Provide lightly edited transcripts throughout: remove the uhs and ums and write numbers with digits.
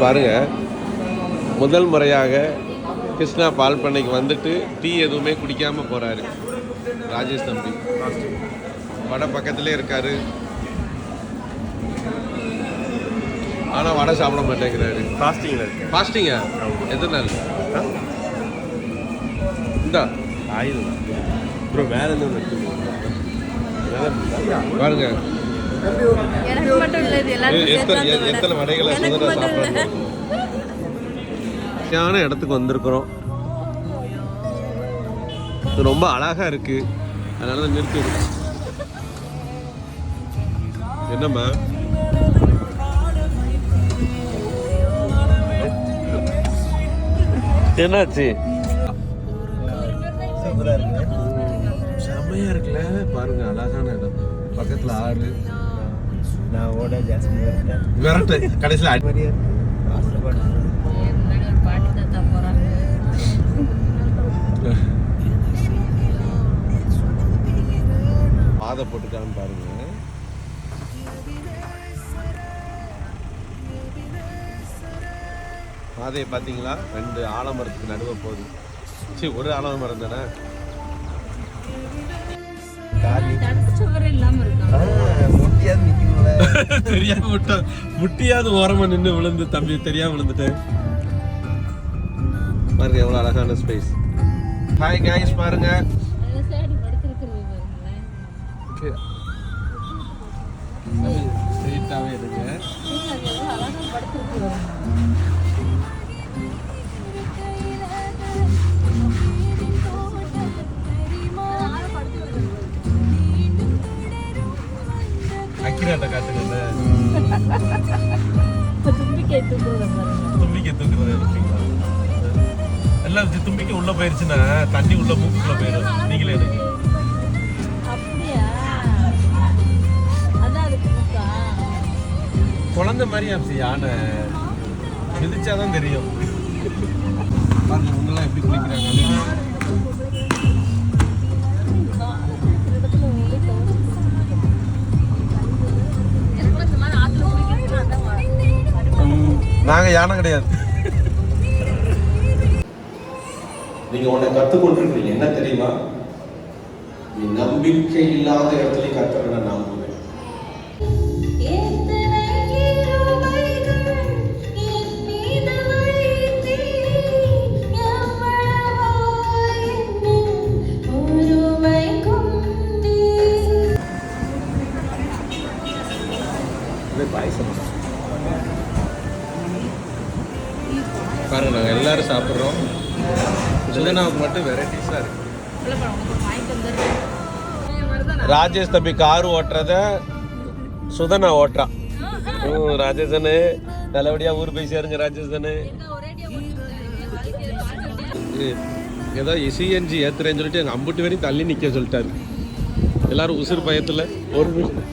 பாருங்க, முதல் முறையாக கிருஷ்ணா பால் பண்ணைக்கு வந்துட்டு டீ எதுவுமே குடிக்காம போறாரு ராஜேஷ் தம்பி. வடை பக்கத்திலே இருக்காரு, ஆனா வடை சாப்பிட மாட்டேங்கிறாரு. ஃபாஸ்டிங்கா? எத்தனை நாள்? இந்தா ஆயுள் ப்ரோ, வேற எதுவும் பாருங்க. எத்தனை வடைகளை சாப்பிட்ற இடத்துக்கு வந்திருக்கிறோம். இது ரொம்ப அழகா இருக்கு, அதனால தான் நிறுத்தி. என்னம்மா என்னாச்சு? செம்மையா இருக்குல்ல, பாருங்க அழகான இடம், பக்கத்துல ஆறு. நான் ஓட ஜாஸ்தி விரட்டு கடைசியில் பாதை போட்டுட்டான்னு பாருங்க. பாதையை பார்த்தீங்களா? 2 ஆலமரத்துக்கு நடுவே போகுது. சரி, ஒரு ஆலமரம் தானே. தெரியாம விட்டா முட்டியாவது ஓரமா நின்று விழுந்து தம்பி தெரியாம விழுந்துட்டேன். பாருங்க எவ்வளவு அழகான ஸ்பேஸ். ஹாய் गाइस, பாருங்க ஸ்ட்ரெயிட்டாவே இருங்க. அக்கிராட்ட காட்டுங்க. தும்பிக்கை தூக்குறது இருப்பீங்களா? எல்லாம் தும்பிக்கை உள்ள போயிருச்சுன்னா தண்ணி உள்ள மூக்குள்ள போயிடும். நீங்களே எடுங்க. குழந்தை மாதிரி ஆச்சு யானை, மிதிச்சாதான் தெரியும். பாருங்க உங்கெல்லாம் எப்படி குளிக்கிறாங்க. நாங்க யானை கிடையாது. நீங்க உன்னை கத்துக்கொண்டிருக்கீங்க என்ன தெரியுமா? நீ நம்பிக்கை இல்லாத இடத்துல கத்துறத நம்புவேன். பாருங்க நாங்கள் எல்லாரும் சாப்பிட்றோம். சுதனாவுக்கு மட்டும் வெரைட்டிஸாக இருக்கு. ராஜேஷ் தம்பி கார் ஓட்டுறத சுதனா ஓட்டுறான். ராஜேஷனு நல்லபடியா ஊர் போய் சேருங்க. ராஜேஷனு ஏதோ சிஎன்ஜி ஏத்துறேன்னு சொல்லிட்டு எங்கள் அம்புட்டு வரையும் தள்ளி நிற்க சொல்லிட்டாரு. எல்லாரும் உசுறு பயத்தில் ஒரு நிமிஷம்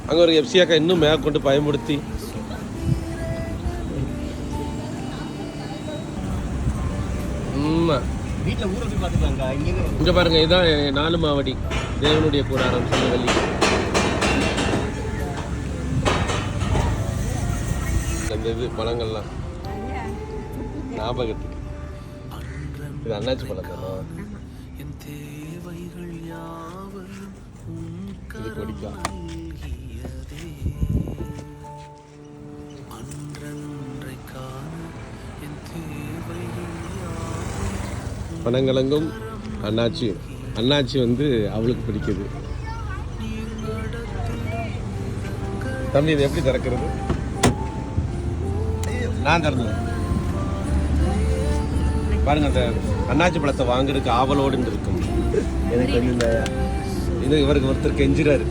அங்கே ஒரு எஃப்சி அக்கா இன்னும் மேலே கொண்டு பயன்படுத்தி இங்க பாருங்க. இதுதான் 4 மாவடி தேவனுடைய கூடாரம் சொல்லி. அந்த இது பழங்கள்லாம் ஞாபகத்துக்கு. இது அண்ணாச்சி பழம் தானே. இது கொடிக்கா. பனங்கிழங்கும் அண்ணாச்சியும். அண்ணாச்சி வந்து அவளுக்கு பிடிக்குது. தம்பி இது எப்படி திறக்கிறது? நான் திறந்தேன். பாருங்க, அந்த அண்ணாச்சி பழத்தை வாங்குறதுக்கு ஆவலோடு இருக்கும். இது இவருக்கு ஒருத்தர் கெஞ்சிறாரு.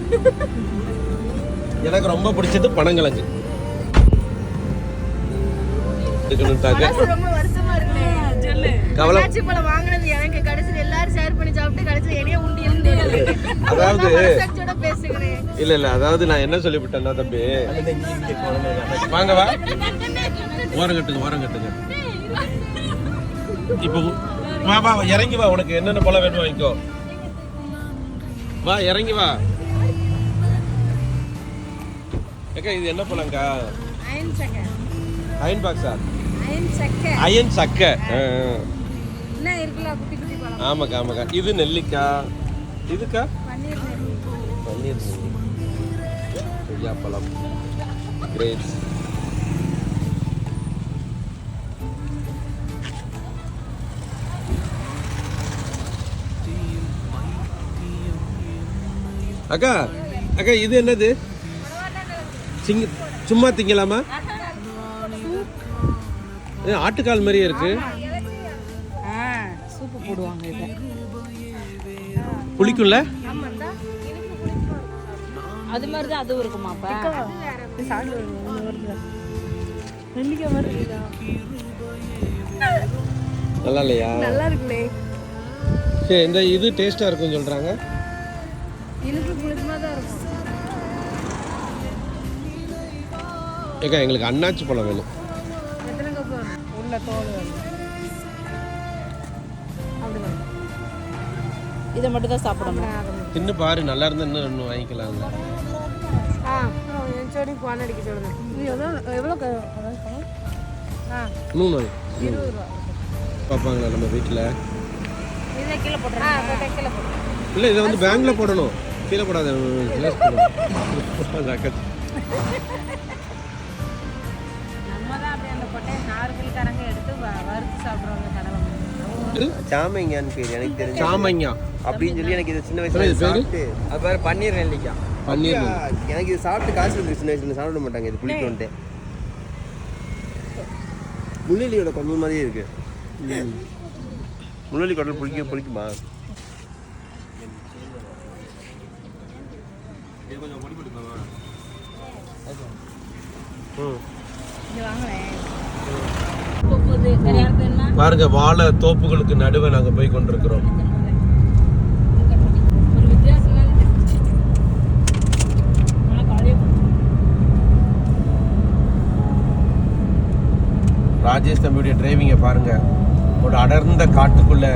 எனக்கு ரொம்ப பிடிச்சது பனங்கிழங்கு. அதாவது நான் என்ன சொல்லிவிட்டேன்னா தம்பி, வாங்க வா ஓரங்கட்டுங்க. இப்போ வா வா இறங்கி வா, உனக்கு என்னென்ன பழம் வேணும் வாங்கிக்கோ. வா இறங்கி வா. ஏக்கா இது என்ன பழங்கா? அயன் பாக்ஸா? அயன் சக்கை. அயன் சக்கை. என்ன இருக்குல்ல குட்டி குட்டி பழம். ஆமாக்கா ஆமாக்கா. இது நெல்லிக்காய். இதுக்கா பன்னீர் நெல்லி. பன்னீர் நெல்லி. கொய்யாப்பழம். கிரேப்ஸ். அக்கா அக்கா இது என்னது? சும்மா திங்கலாமா? ஆட்டுக்கால் மாதிரியே இருக்கு. சூப்பு போடுவாங்க இதை. புளிக்கும்ல? அது மாதிரி தான் அதுவும் இருக்குமாப்பா? நெல்லிக்காய் மாதிரி இருக்குதா? நல்லா இல்லையா? நல்லா இருக்குல்லே. சரி இந்த இது டேஸ்டா இருக்கும்னு சொல்றாங்க. இனிப்பு புளிப்புமா தான் இருக்கும். ஏக்கா எங்களுக்கு அன்னாச்சி பழம் வேணும். எத்தனை கப் வேணும்? உள்ள தோல் வேணும். அப்படி வேணும். இதை மட்டும் தான் சாப்பிடணும். தின்னு பாரு, நல்லா இருந்தா இன்னும் ஒன்று வாங்கிக்கலாம்ல. என் செடி பால் அடிக்க சொல்லுங்க. இது எவ்வளோ நூறு 20 ரூபா பார்ப்பாங்களா நம்ம வீட்டில்? இதை கீழே போட்டுறேன். கீழே போட்டுறேன். இல்லை இதை வந்து பேங்கில் போடணும், கீழே போடாத. நம்ம தான் அப்படி அந்த கொட்டையை நார்கல்காரங்க எடுத்து வறுத்து சாப்பிடுவாங்க கடலை. சாமைங்கான்னு பேர் எனக்கு தெரிஞ்சு. சாமைங்கா அப்படின்னு சொல்லி எனக்கு இது சின்ன வயசுல சாப்பிட்டு அது பேர் பன்னீர் நெல்லிக்காய். பன்னீர் எனக்கு இது சாப்பிட்டு காசு வந்து சின்ன வயசுல சாப்பிட மாட்டாங்க. இது புளிக்கும்ட்டு முள்ளலியோட கொஞ்சம் மாதிரியே இருக்கு. முள்ளலி கொட்டல் புளிக்குமா? பாருங்க, வாழை தோப்புகளுக்கு நடுவே நாங்க போய் கொண்டிருக்கிறோம். ராஜேஷ் தம்பியுடைய டிரைவிங்கை பாருங்க. ஒரு அடர்ந்த காட்டுக்குள்ள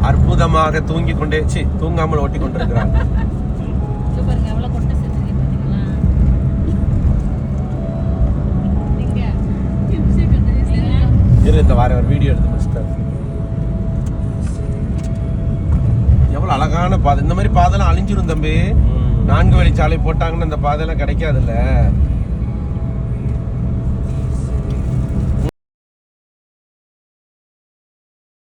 அற்புதமாக தூங்கி கொண்டே தூங்காமல் ஓட்டி கொண்டிருக்கிறாங்க. இந்த வார ஒரு வீடியோ எடுத்து முடிச்சிட்டாரு. எவ்வளவு அழகான பாதை. இந்த மாதிரி பாதைலாம் அழிஞ்சிரும் தம்பி. 4 வழி சாலை போட்டாங்கன்னு இந்த பாதைலாம் கிடைக்காதுல்ல.